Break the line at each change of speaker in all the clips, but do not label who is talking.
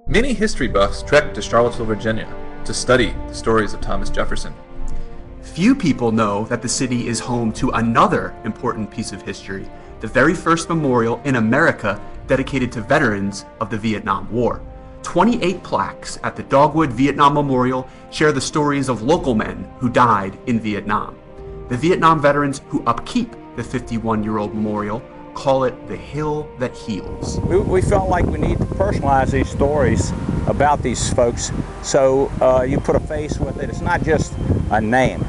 Many history buffs trek to Charlottesville, Virginia to study the stories of Thomas Jefferson.
Few people know that the city is home to another important piece of history, the very first memorial in America dedicated to veterans of the Vietnam War. 28 plaques at the Dogwood Vietnam Memorial share the stories of local men who died in Vietnam. The Vietnam veterans who upkeep the 51-year-old memorial call it the hill that heals.
We felt like we need to personalize these stories about these folks, so you put a face with it. It's not just a name.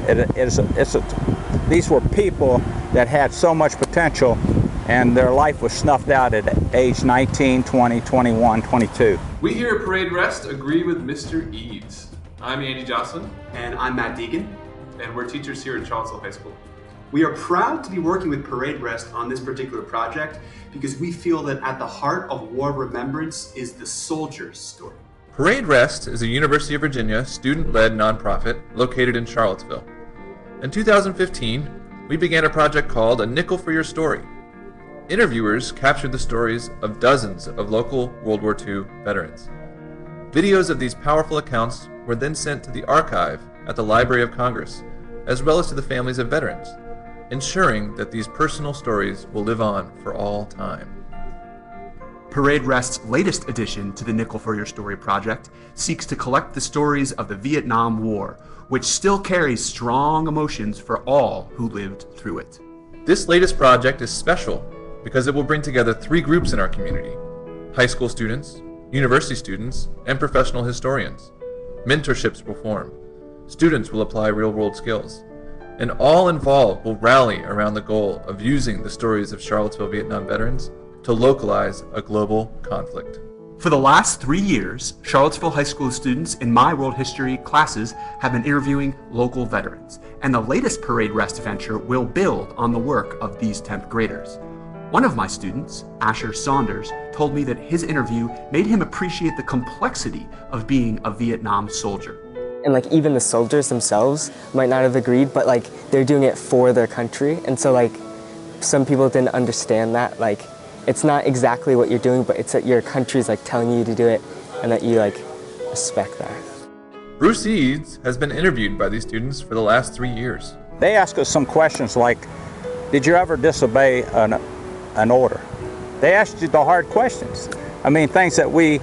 These were people that had so much potential, and their life was snuffed out at age 19, 20, 21, 22.
We here at ParadeRest agree with Mr. Eads. I'm Andy Jocelyn.
And I'm Matt Deegan.
And we're teachers here at Charlottesville High School.
We are proud to be working with ParadeRest on this particular project because we feel that at the heart of war remembrance is the soldier's story.
ParadeRest is a University of Virginia student-led nonprofit located in Charlottesville. In 2015, we began a project called A Nickel for Your Story. Interviewers captured the stories of dozens of local World War II veterans. Videos of these powerful accounts were then sent to the archive at the Library of Congress, as well as to the families of veterans, ensuring that these personal stories will live on for all time.
ParadeRest's latest addition to the Nickel for Your Story project seeks to collect the stories of the Vietnam War, which still carries strong emotions for all who lived through it.
This latest project is special because it will bring together three groups in our community: high school students, university students, and professional historians. Mentorships will form. Students will apply real-world skills. And all involved will rally around the goal of using the stories of Charlottesville Vietnam veterans to localize a global conflict.
For the last 3 years, Charlottesville High School students in my world history classes have been interviewing local veterans, and the latest ParadeRest venture will build on the work of these 10th graders. One of my students, Asher Saunders, told me that his interview made him appreciate the complexity of being a Vietnam soldier.
And like even the soldiers themselves might not have agreed, but like they're doing it for their country. And so like some people didn't understand that. Like it's not exactly what you're doing, but it's that your country's like telling you to do it and that you like respect that.
Bruce Eads has been interviewed by these students for the last 3 years.
They ask us some questions like, did you ever disobey an order? They asked you the hard questions. I mean, things that we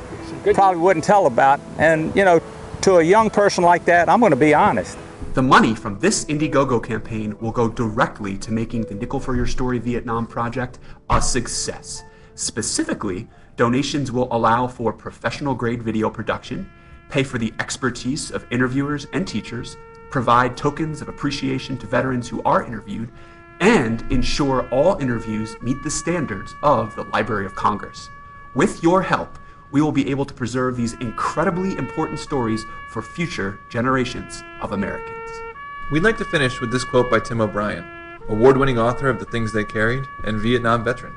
probably wouldn't tell about. And, you know, to a young person like that, I'm going to be honest.
The money from this Indiegogo campaign will go directly to making the Nickel for Your Story Vietnam project a success. Specifically, donations will allow for professional-grade video production, pay for the expertise of interviewers and teachers, provide tokens of appreciation to veterans who are interviewed, and ensure all interviews meet the standards of the Library of Congress. With your help, we will be able to preserve these incredibly important stories for future generations of Americans.
We'd like to finish with this quote by Tim O'Brien, award-winning author of The Things They Carried and Vietnam veteran.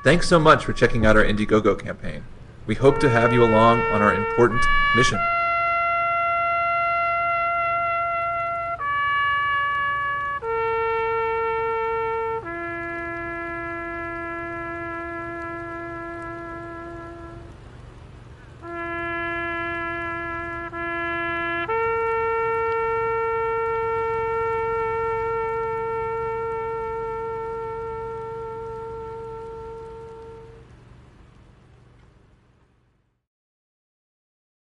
Thanks so much for checking out our Indiegogo campaign. We hope to have you along on our important mission.